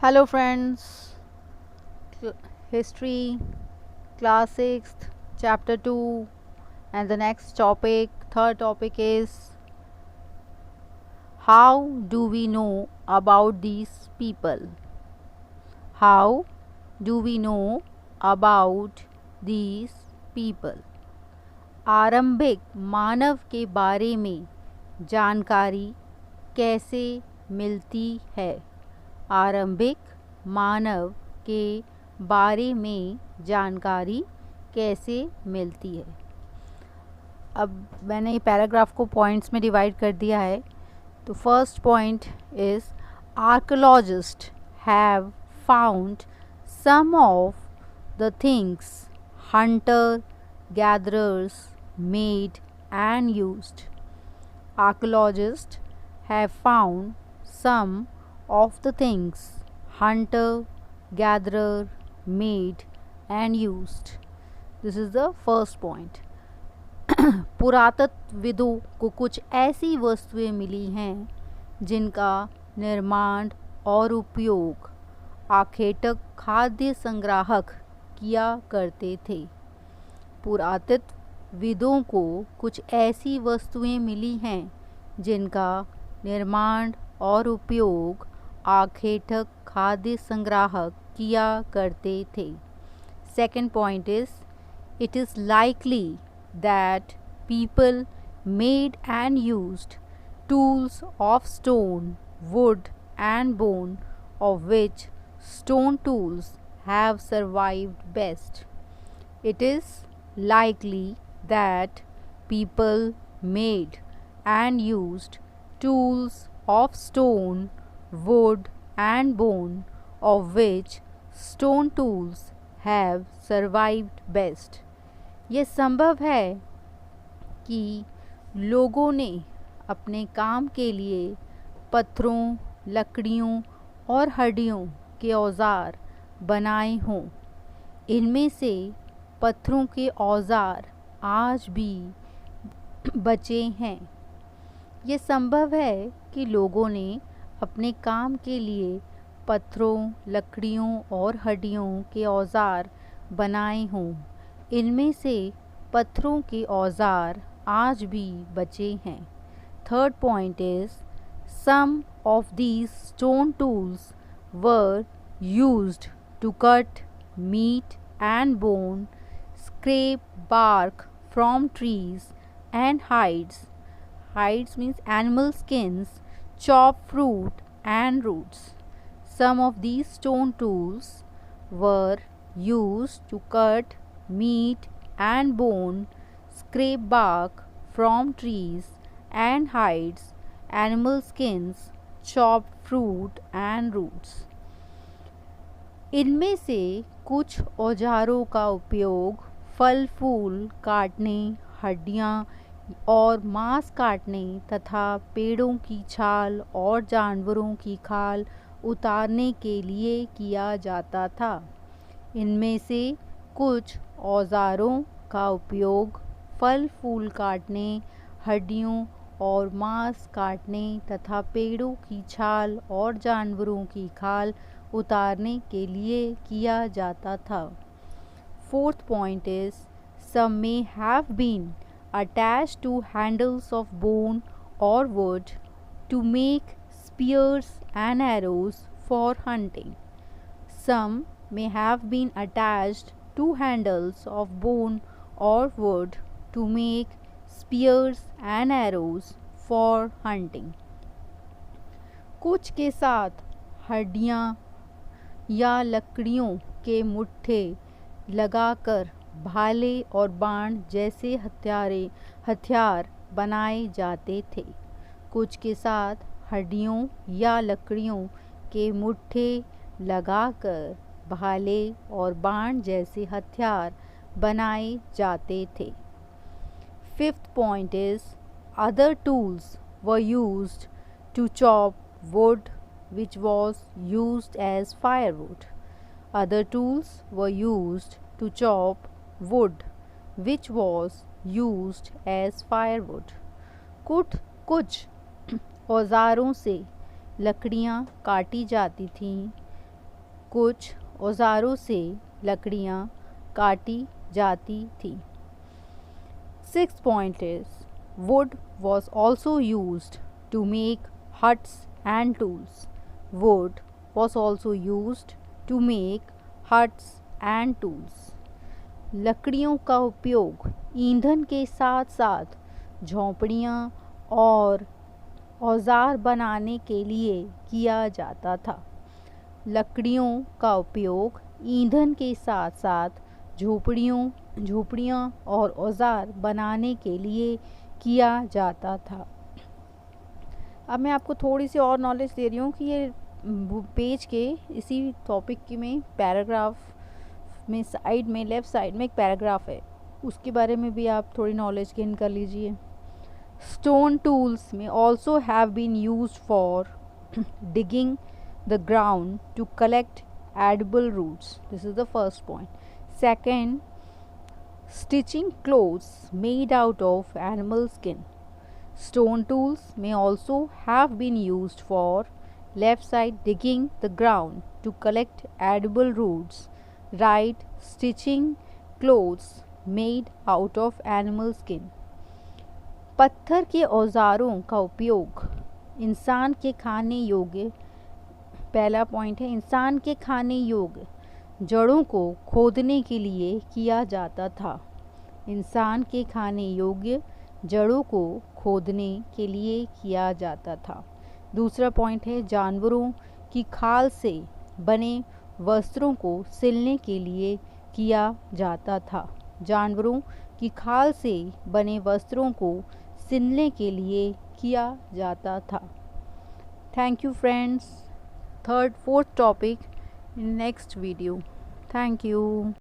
Hello friends, history, class 6th, chapter 2, and the next topic, third topic is how do we know about these people? How do we know about these people? आरंभिक मानव के बारे में जानकारी कैसे मिलती है? आरंभिक मानव के बारे में जानकारी कैसे मिलती है? अब मैंने पैराग्राफ को पॉइंट्स में डिवाइड कर दिया है. तो first point is archaeologist have found some of the things hunter gatherers made and used. Archaeologists have found some of the things hunter gatherer made and used. This is the first point. पुरातत्वविदों को कुछ ऐसी वस्तुएं मिली हैं जिनका निर्माण और उपयोग आखेटक खाद्य संग्राहक किया करते थे. पुरातत्वविदों को कुछ ऐसी वस्तुएं मिली हैं जिनका निर्माण और उपयोग आखेटक खाद्य संग्राहक किया करते थे. Second point is it is likely that people made and used tools of stone would and bone of which stone tools have survived best. It is likely that people made and used tools of stone, wood and bone, of which stone tools have survived best. ये संभव है कि लोगों ने अपने काम के लिए पत्थरों, लकड़ियों और हड्डियों के औजार बनाए हों. इनमें से पत्थरों के औजार आज भी बचे हैं. ये संभव है कि लोगों ने अपने काम के लिए पत्थरों, लकड़ियों और हड्डियों के औजार बनाए हों. इनमें से पत्थरों के औजार आज भी बचे हैं. Third point is some of these stone tools were used to cut meat and bone, scrape bark from trees and hides. Hides means animal skins, chop fruit and roots. Some of these stone tools were used to cut meat and bone, scrape bark from trees and hides, animal skins, chop fruit and roots. इनमें से कुछ औजारों का उपयोग फल फूल काटने, हड्डियाँ और मांस काटने तथा पेड़ों की छाल और जानवरों की खाल उतारने के लिए किया जाता था. इनमें से कुछ औजारों का उपयोग फल फूल काटने, हड्डियों और मांस काटने तथा पेड़ों की छाल और जानवरों की खाल उतारने के लिए किया जाता था. Fourth point is some may have been attached to handles of bone or wood to make spears and arrows for hunting. Some may have been attached to handles of bone or wood to make spears and arrows for hunting. कुछ के साथ हड्डियाँ या लकड़ियों के मुट्ठे लगाकर भाले और बाण जैसे हथियार बनाए जाते थे. कुछ के साथ हड्डियों या लकड़ियों के मुट्ठे लगाकर भाले और बाण जैसे हथियार बनाए जाते थे. Fifth point is other tools were used to chop wood which was used as firewood. Other tools were used to chop wood which was used as firewood. कुछ औजारों से लकड़ियाँ काटी जाती थीं कुछ औजारों से लकड़ियाँ काटी जाती थी। Sixth point is wood was also used to make huts and tools. Wood was also used to make huts and tools. लकड़ियों का उपयोग ईंधन के साथ साथ झोंपड़ियाँ और औजार बनाने के लिए किया जाता था। लकड़ियों का उपयोग ईंधन के साथ साथ झोपड़ियाँ और औजार बनाने के लिए किया जाता था। अब मैं आपको थोड़ी सी और नॉलेज दे रही हूँ कि ये पेज के इसी टॉपिक की में पैराग्राफ में साइड में लेफ़्ट साइड में एक पैराग्राफ है, उसके बारे में भी आप थोड़ी नॉलेज गेन कर लीजिए। स्टोन टूल्स में also have been used for digging the ground to collect edible roots. This is the first point. Second, stitching clothes made out of animal skin. Stone tools may also have been used for left side digging the ground to collect edible roots. Right, stitching clothes made out of animal skin. पत्थर के औजारों का उपयोग इंसान के खाने योग्य, पहला पॉइंट है, इंसान के खाने योग्य जड़ों को खोदने के लिए किया जाता था। इंसान के खाने योग्य जड़ों को खोदने के लिए किया जाता था। दूसरा पॉइंट है, जानवरों की खाल से बने वस्त्रों को सिलने के लिए किया जाता था। जानवरों की खाल से बने वस्त्रों को सिलने के लिए किया जाता था। Thank you friends. Third fourth topic in next video. Thank you.